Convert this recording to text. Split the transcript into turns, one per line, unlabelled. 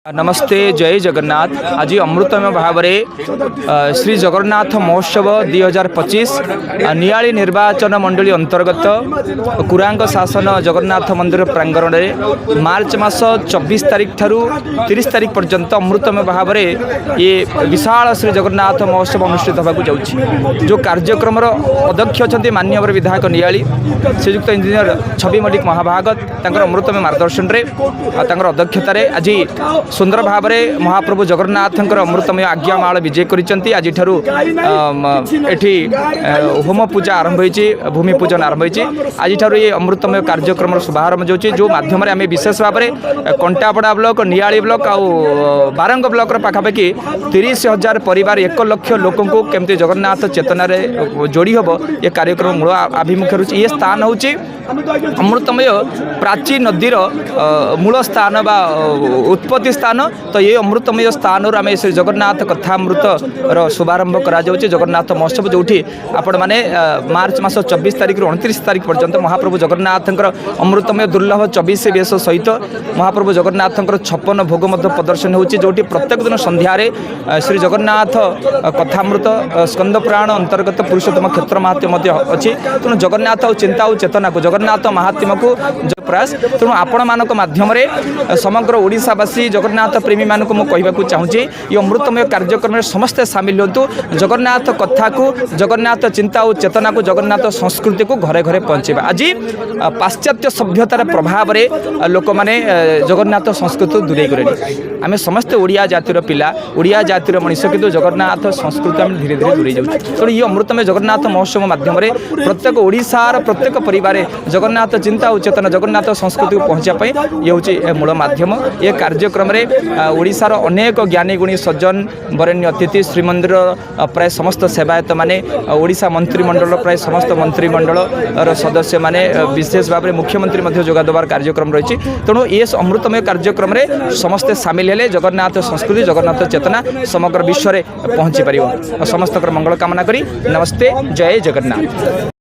नमस्ते जय जगन्नाथ। आज अमृतमय भाव श्री जगन्नाथ महोत्सव 2025 नियाली निर्वाचन मंडली अंतर्गत कुरांग शासन जगन्नाथ मंदिर प्रांगण में मार्च मास 24 तारिख ठारू 30 तारिख पर्यंत अमृतमय भाव ये विशाल श्री जगन्नाथ महोत्सव अनुष्ठित होगा जाऊँगी। जो कार्यक्रम अध्यक्ष अच्छा माननीय विधायक नियाली श्रीजुक्त इंजीनियर छवि मल्लिक महाभागत अमृतमय मार्गदर्शन में अध्यक्षतार आज सुंदर भाव में महाप्रभु जगन्नाथ अमृतमय आज्ञामाल विजय करिसेंती। आज एठी होम पूजा आरंभ होईची, भूमि पूजन आरंभ होईची। आज ये अमृतमय कार्यक्रम शुभारंभ होची, जो माध्यम आम विशेष भाव में कंटापड़ा ब्लॉक, नियाली ब्लॉक आउ बारंग ब्लॉक पाखापाखि 30,000 परिवार 1 लाख लोक केमती जगन्नाथ चेतना जोड़ी हम ये कार्यक्रम मूल आभिमुख्य रही। ये स्थान हूँ अमृतमय प्राची नदीर मूल स्थान बा उत्पत्ति स्थान। तो ये अमृतमय स्थान आम श्री जगन्नाथ कथामृत शुभारंभ करा जगन्नाथ महोत्सव, जो आपण मैंने मार्च मास 24 तारिख 29 तारिख पर्यंत महाप्रभु जगन्नाथ अमृतमय दुर्लभ 24 वेश सहित महाप्रभु जगन्नाथ 56 भोग प्रदर्शन हो, जो प्रत्येक दिन संध्यारे श्री जगन्नाथ कथामृत स्कंद पुराण अंतर्गत पुरुषोत्तम क्षेत्र महात्म्य अच्छी। तेणु जगन्नाथ और चिंता और चेतना को जगन्नाथ महात्म्य को प्रयास तेणु आपण मान माध्यम समग्र ओडिशावासी जगन्नाथ प्रेमी मानक कहवाक चाहूँगी ये अमृतमय कार्यक्रम में समस्ते सामिल होतु। जगन्नाथ कथा को, जगन्नाथ चिंता और चेतना को, जगन्नाथ संस्कृति को घरे घरे पहुँचेगा। आज पाश्चात्य सभ्यतार प्रभाव में लोक मैंने जगन्नाथ संस्कृति दूरे गले। आम समस्ते ओडिया जातिर पिला, ओडिया जातिर मनीष, किंतु जगन्नाथ संस्कृति आम धीरे धीरे दूरे जाऊँ। तेणु ये अमृतमय जगन्नाथ महोत्सव माध्यम प्रत्येक ओडिशार प्रत्येक परिवार जगन्नाथ चिंता और चेतना, जगन्नाथ संस्कृति को पहुँचापी ये हूँ मूल माध्यम। ये कार्यक्रम ओडिशार अनेक ज्ञानी गुणी सज्जन बरेण्य अतिथि श्रीमंदिर प्राय समस्त सेवायत माने, ओडिशा मंत्रिमंडल प्राय समस्त मंत्रिमंडल सदस्य माने, विशेष भाव में मुख्यमंत्री जोगादेवार कार्यक्रम रही। तेणु ये अमृतमय कार्यक्रम में समस्ते सामिल हेले जगन्नाथ संस्कृति, जगन्नाथ चेतना समग्र विश्व में पहुँची पार। समस्त मंगल कामना करी नमस्ते जय जगन्नाथ।